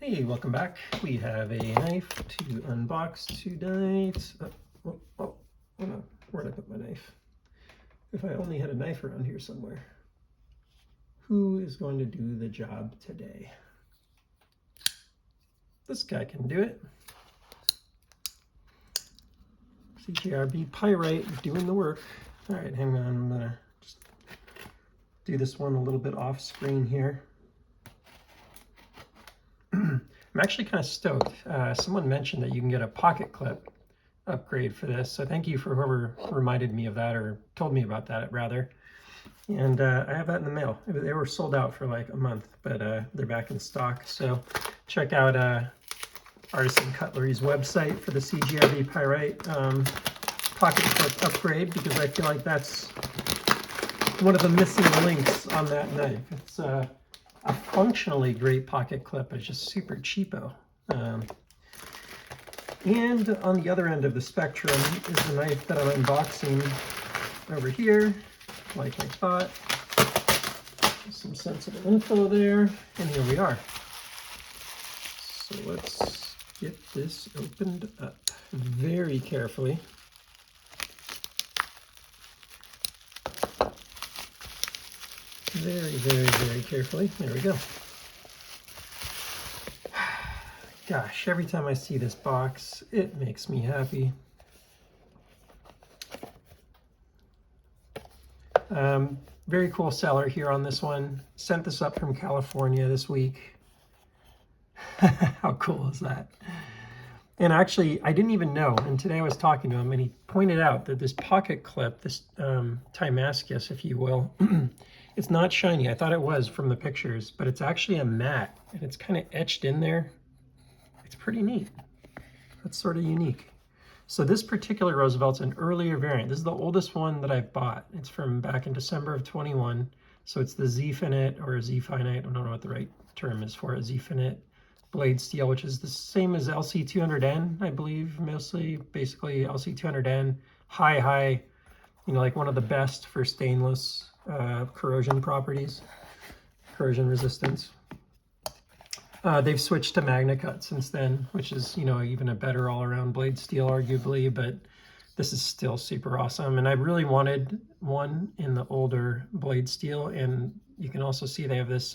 Hey, welcome back. We have a knife to unbox tonight. Oh, no. Where'd I put my knife? If I only had a knife around here somewhere. Who is going to do the job today? This guy can do it. CGRB Pyrite doing the work. All right, hang on. I'm gonna just do this one a little bit off screen here. I'm actually kind of stoked. Someone mentioned that you can get a pocket clip upgrade for this, so thank you for whoever reminded me of that, or told me about that rather. And I have that in the mail. They were sold out for like a month, but they're back in stock. So check out Artisan Cutlery's website for the CGRB Pyrite pocket clip upgrade, because I feel like that's one of the missing links on that knife. It's a functionally great pocket clip, but it's just super cheapo. And on the other end of the spectrum is the knife that I'm unboxing over here, like I thought. Some sensitive info there, and here we are. So let's get this opened up very carefully. Very carefully. There we go. Gosh, every time I see this box, it makes me happy. Very cool seller here on this one. Sent this up from California this week. How cool is that? And actually, I didn't even know, and today I was talking to him, and he pointed out that this pocket clip, this Timascus, if you will, it's not shiny. I thought it was from the pictures, but it's actually a matte, and it's kind of etched in there. It's pretty neat. That's sort of unique. So this particular Roosevelt's an earlier variant. This is the oldest one that I've bought. It's from back in December of 21. So it's the Z-Finite or Z-Finite, I don't know what the right term is for it, Z-Finite blade steel, which is the same as LC200N, I believe, mostly, basically LC200N, high, you know, like one of the best for stainless corrosion properties, corrosion resistance. They've switched to MagnaCut since then, which is, you know, even a better all-around blade steel, arguably, but this is still super awesome. And I really wanted one in the older blade steel, and you can also see they have this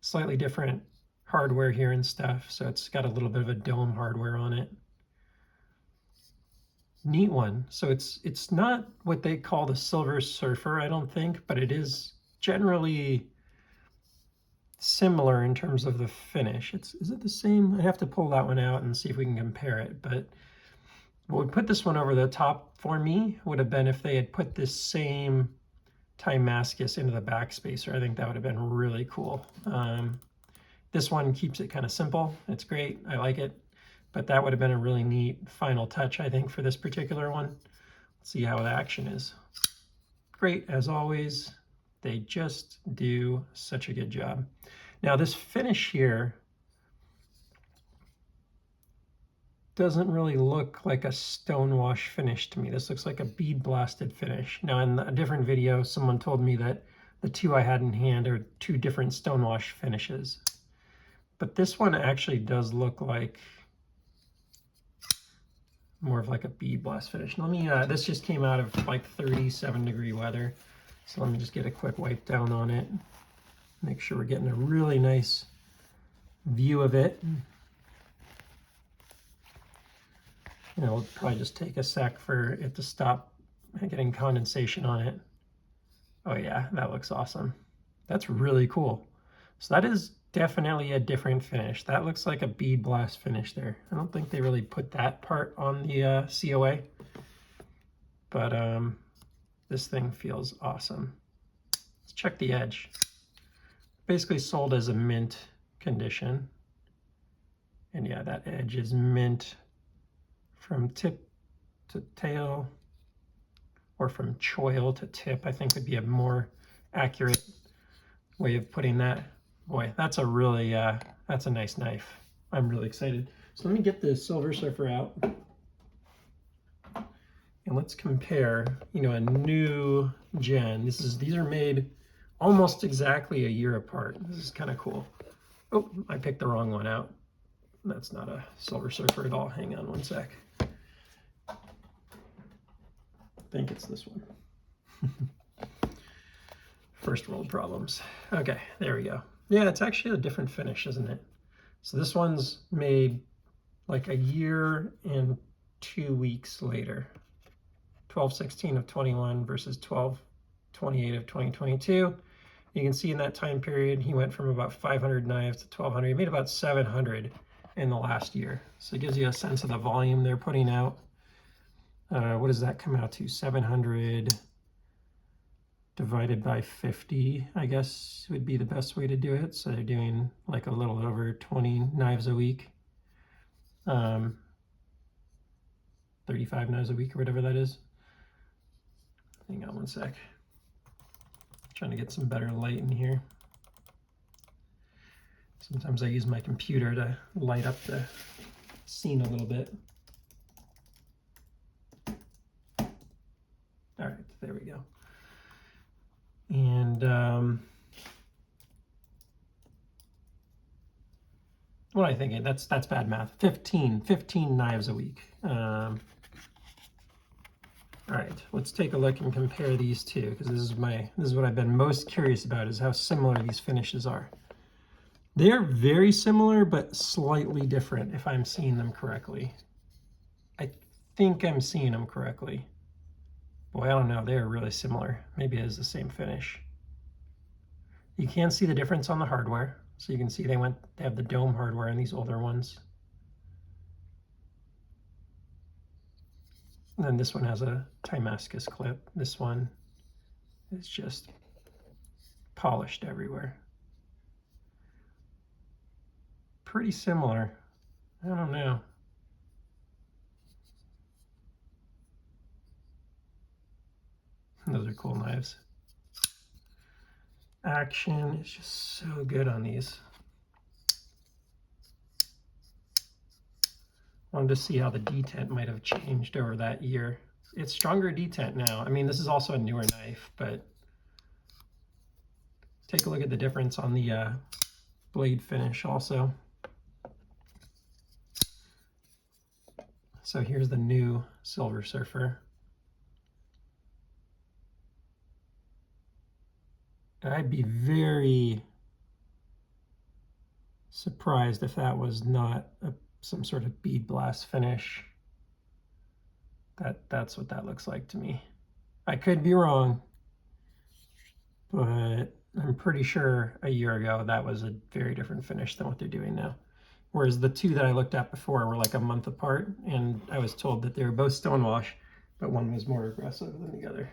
slightly different hardware here and stuff, so it's got a little bit of a dome hardware on it. Neat one. So it's not what they call the Silver Surfer, I don't think, but it is generally similar in terms of the finish. Is it the same? I have to pull that one out and see if we can compare it, but what would put this one over the top for me would have been if they had put this same Timascus into the backspacer. I think that would have been really cool. This one keeps it kind of simple. It's great. I like it. But that would have been a really neat final touch, I think, for this particular one. Let's see how the action is. Great, as always. They just do such a good job. Now, this finish here doesn't really look like a stonewash finish to me. This looks like a bead blasted finish. Now, in a different video, someone told me that the two I had in hand are two different stonewash finishes. But this one actually does look like more of like a bead blast finish. Let me, this just came out of like 37-degree weather. So let me just get a quick wipe down on it. Make sure we're getting a really nice view of it. You know, it'll probably just take a sec for it to stop getting condensation on it. Oh yeah, that looks awesome. That's really cool. So that is definitely a different finish. That looks like a bead blast finish there. I don't think they really put that part on the COA, but this thing feels awesome. Let's check the edge. Basically sold as a mint condition. And yeah, that edge is mint from tip to tail, or from choil to tip, I think would be a more accurate way of putting that. Boy, that's a really, that's a nice knife. I'm really excited. So let me get the Silver Surfer out. And let's compare, you know, a new gen. These are made almost exactly a year apart. This is kind of cool. Oh, I picked the wrong one out. That's not a Silver Surfer at all. Hang on one sec. I think it's this one. First world problems. Okay, there we go. Yeah, it's actually a different finish, isn't it? So this one's made like a year and 2 weeks later. 12/16 of 21 versus 12/28 of 2022. You can see in that time period, he went from about 500 knives to 1,200. He made about 700 in the last year. So it gives you a sense of the volume they're putting out. What does that come out to? 700 divided by 50, I guess would be the best way to do it. So they're doing like a little over 20 knives a week. 35 knives a week or whatever that is. Hang on one sec. Trying to get some better light in here. Sometimes I use my computer to light up the scene a little bit. All right, there we go. And what am I thinking? That's bad math. 15 knives a week. All right, let's take a look and compare these two, because this is what I've been most curious about, is how similar these finishes are. They are very similar, but slightly different, if I'm seeing them correctly. I think I'm seeing them correctly. Boy, I don't know, they are really similar. Maybe it is the same finish. You can see the difference on the hardware. So you can see they have the dome hardware in these older ones. And then this one has a Timascus clip. This one is just polished everywhere. Pretty similar. I don't know. Those are cool knives. Action is just so good on these. Wanted to see how the detent might have changed over that year. It's stronger detent now. I mean, this is also a newer knife, but take a look at the difference on the blade finish also. So here's the new Silver Surfer. I'd be very surprised if that was not some sort of bead blast finish. That's what that looks like to me. I could be wrong, but I'm pretty sure a year ago that was a very different finish than what they're doing now. Whereas the two that I looked at before were like a month apart, and I was told that they were both stonewash, but one was more aggressive than the other.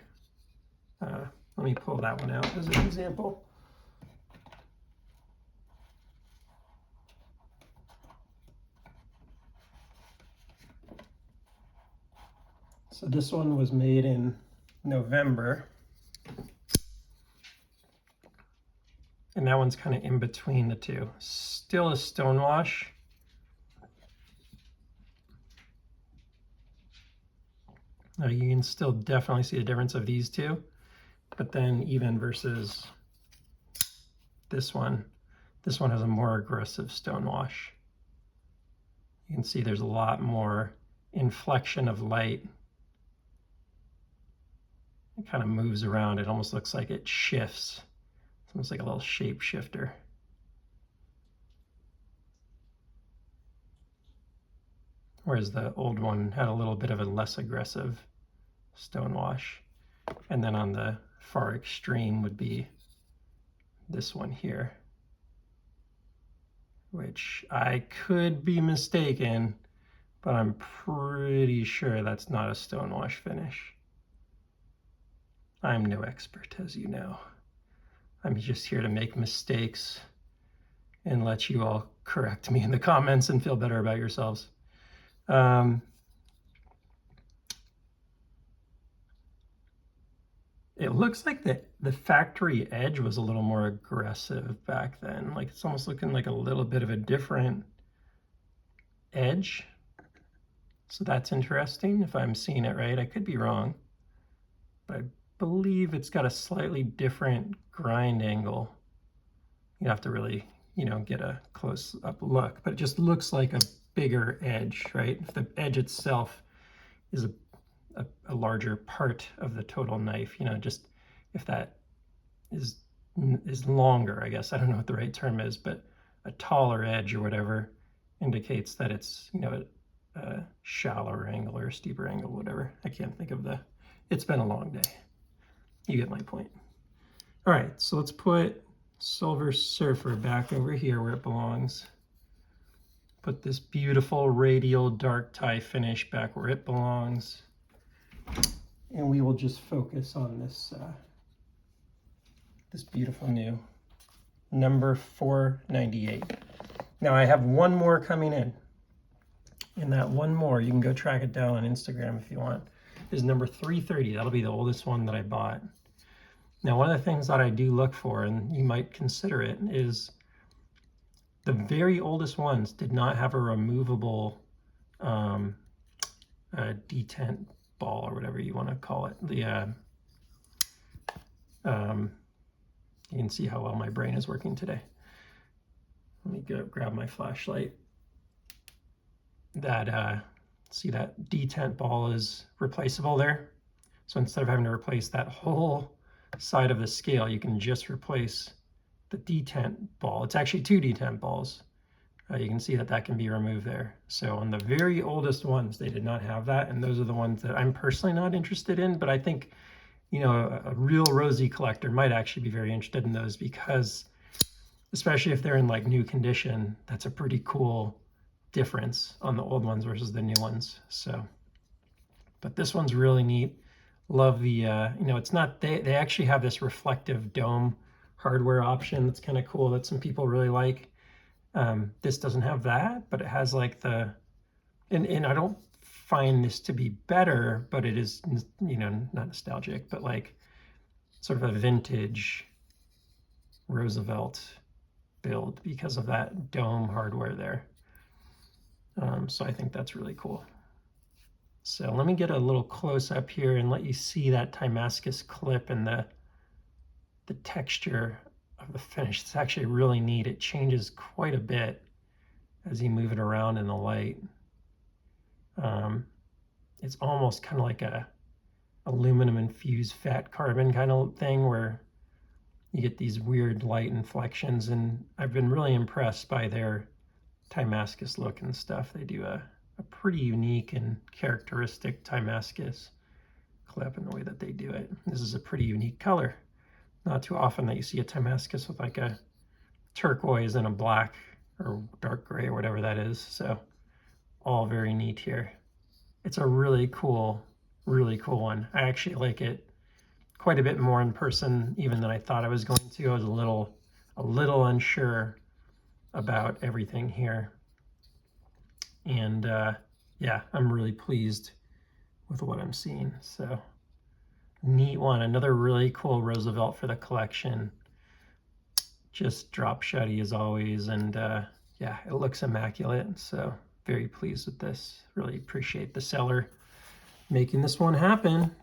Let me pull that one out as an example. So this one was made in November. And that one's kind of in between the two. Still a stonewash. You can still definitely see the difference of these two. But then even versus this one has a more aggressive stonewash. You can see there's a lot more inflection of light. It kind of moves around. It almost looks like it shifts. It's almost like a little shape shifter. Whereas the old one had a little bit of a less aggressive stonewash. And then on the far extreme would be this one here, which I could be mistaken, but I'm pretty sure that's not a stonewash finish. I'm no expert, as you know. I'm just here to make mistakes and let you all correct me in the comments and feel better about yourselves. It looks like the factory edge was a little more aggressive back then. Like it's almost looking like a little bit of a different edge. So that's interesting if I'm seeing it right. I could be wrong, but I believe it's got a slightly different grind angle. You have to really get a close up look, but it just looks like a bigger edge, right? If the edge itself is a larger part of the total knife, just if that is longer, I guess. I don't know what the right term is, but a taller edge or whatever indicates that it's, a shallower angle or a steeper angle, whatever. I can't think of it's been a long day. You get my point. All right, so let's put Silver Surfer back over here where it belongs. Put this beautiful radial dark tie finish back where it belongs. And we will just focus on this this beautiful new number 498. Now I have one more coming in. And that one more, you can go track it down on Instagram if you want, is number 330. That'll be the oldest one that I bought. Now, one of the things that I do look for, and you might consider it, is the very oldest ones did not have a removable detent ball, or whatever you want to call it. You can see how well my brain is working today. Let me go grab my flashlight. See that detent ball is replaceable there. So instead of having to replace that whole side of the scale, you can just replace the detent ball. It's actually 2 detent balls. You can see that can be removed there. So on the very oldest ones, they did not have that, and those are the ones that I'm personally not interested in, but I think, a real Rosie collector might actually be very interested in those, because especially if they're in like new condition, that's a pretty cool difference on the old ones versus the new ones. So, but this one's really neat. Love the, it's not, they actually have this reflective dome hardware option that's kind of cool that some people really like. This doesn't have that, but it has like and I don't find this to be better, but it is, not nostalgic, but like sort of a vintage Roosevelt build because of that dome hardware there. So I think that's really cool. So let me get a little close up here and let you see that Timascus clip and the texture of the finish. It's actually really neat. It changes quite a bit as you move it around in the light. It's almost kind of like a aluminum infused fat carbon kind of thing where you get these weird light inflections, and I've been really impressed by their Timascus look and stuff. They do a pretty unique and characteristic Timascus clip in the way that they do it. This is a pretty unique color. Not too often that you see a Timascus with like a turquoise and a black or dark gray or whatever that is. So all very neat here. It's a really cool one. I actually like it quite a bit more in person even than I thought I was going to. I was a little unsure about everything here. And yeah, I'm really pleased with what I'm seeing. So neat one. Another really cool Roosevelt for the collection. Just drop shutty as always. And yeah, it looks immaculate. So very pleased with this. Really appreciate the seller making this one happen.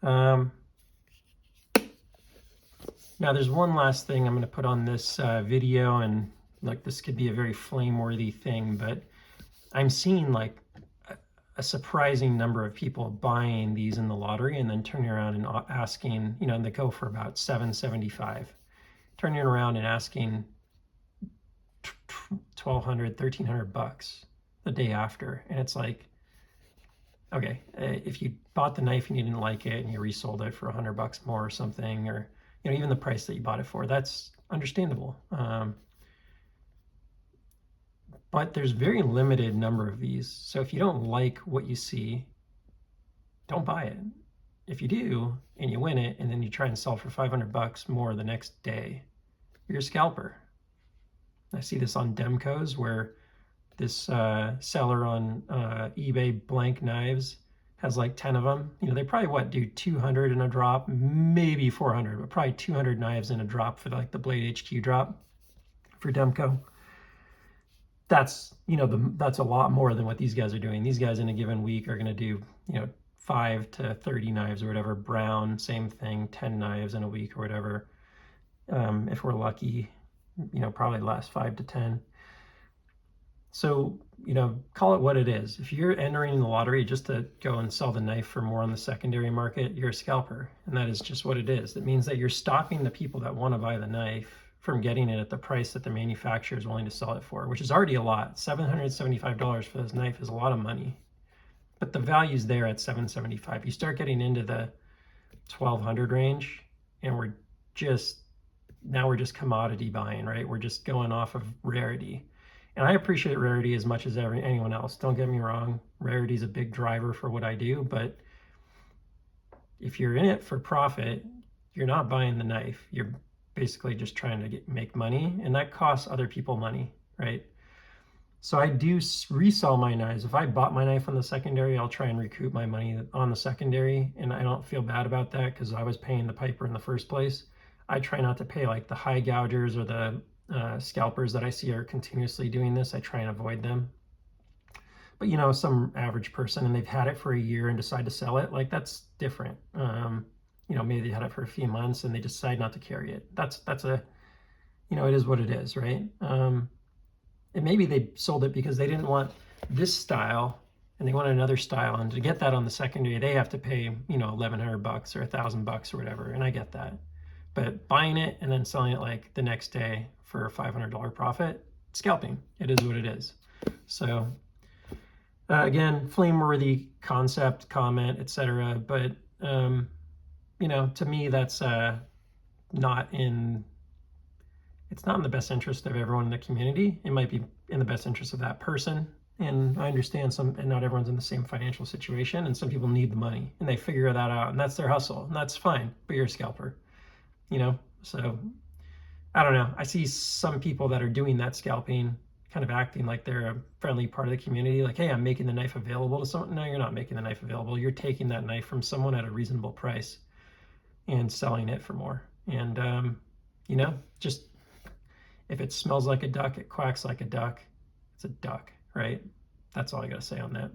Now there's one last thing I'm going to put on this video, and like this could be a very flame-worthy thing, but I'm seeing like a surprising number of people buying these in the lottery and then turning around and asking, and they go for about $775, turning around and asking $1,200, $1,300 the day after. And it's like, okay, if you bought the knife and you didn't like it and you resold it for $100 more or something, or even the price that you bought it for, that's understandable. But there's very limited number of these. So if you don't like what you see, don't buy it. If you do and you win it and then you try and sell for $500 more the next day, you're a scalper. I see this on Demco's where this seller on eBay Blank Knives has like 10 of them. They probably do 200 in a drop, maybe 400, but probably 200 knives in a drop for like the Blade HQ drop for Demco. That's, that's a lot more than what these guys are doing. These guys in a given week are going to do, 5 to 30 knives or whatever. Brown, same thing, 10 knives in a week or whatever, if we're lucky. probably the last 5 to 10. So, call it what it is. If you're entering the lottery just to go and sell the knife for more on the secondary market, you're a scalper. And that is just what it is. It means that you're stopping the people that want to buy the knife from getting it at the price that the manufacturer is willing to sell it for, which is already a lot. $775 for this knife is a lot of money. But the value's there at $775. You start getting into the $1,200 range, and we're just commodity buying, right? We're just going off of rarity. And I appreciate rarity as much as anyone else. Don't get me wrong. Rarity is a big driver for what I do. But if you're in it for profit, you're not buying the knife. You're basically just trying to make money. And that costs other people money, right? So I do resell my knives. If I bought my knife on the secondary, I'll try and recoup my money on the secondary. And I don't feel bad about that because I was paying the piper in the first place. I try not to pay like the high gougers or the scalpers that I see are continuously doing this. I try and avoid them. But some average person and they've had it for a year and decide to sell it, like that's different. Maybe they had it for a few months and they decide not to carry it. That's a, it is what it is, right? And maybe they sold it because they didn't want this style and they wanted another style, and to get that on the secondary, they have to pay, $1,100 or $1,000 or whatever, and I get that. But buying it and then selling it like the next day for a $500 profit, scalping. It is what it is. So again, flame-worthy concept, comment, etc. But to me, that's it's not in the best interest of everyone in the community. It might be in the best interest of that person. And I understand and not everyone's in the same financial situation, and some people need the money and they figure that out, and that's their hustle, and that's fine. But you're a scalper. So I don't know. I see some people that are doing that scalping kind of acting like they're a friendly part of the community. Like, hey, I'm making the knife available to someone. No, you're not making the knife available. You're taking that knife from someone at a reasonable price and selling it for more. And, just if it smells like a duck, it quacks like a duck. It's a duck, right? That's all I got to say on that.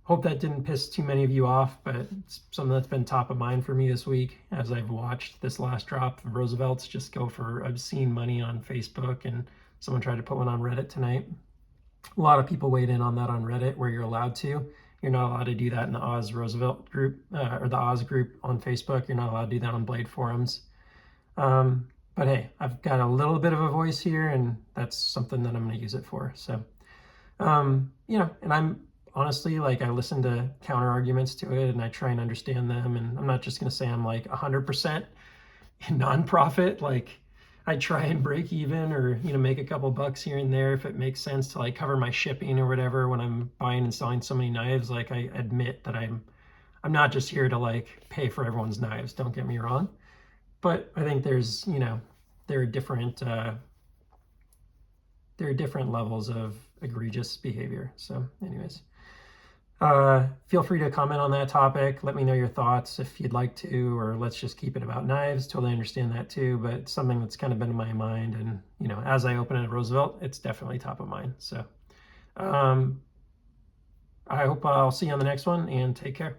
Hope that didn't piss too many of you off, but it's something that's been top of mind for me this week as I've watched this last drop of Roosevelt's just go for obscene money on Facebook, and someone tried to put one on Reddit tonight. A lot of people weighed in on that on Reddit, where you're allowed to. You're not allowed to do that in the Oz Roosevelt group or the Oz group on Facebook. You're not allowed to do that on Blade forums. But hey, I've got a little bit of a voice here, and that's something that I'm going to use it for. So, and I'm honestly, like, I listen to counter arguments to it and I try and understand them. And I'm not just going to say I'm like 100% nonprofit. Like, I try and break even or, make a couple bucks here and there if it makes sense to like cover my shipping or whatever when I'm buying and selling so many knives. Like, I admit that I'm not just here to like pay for everyone's knives. Don't get me wrong. But I think there's, there are different levels of egregious behavior. So anyways, feel free to comment on that topic. Let me know your thoughts if you'd like to, or let's just keep it about knives. Totally understand that too, but it's something that's kind of been in my mind. And, as I open it at Roosevelt, it's definitely top of mind. So I hope I'll see you on the next one, and take care.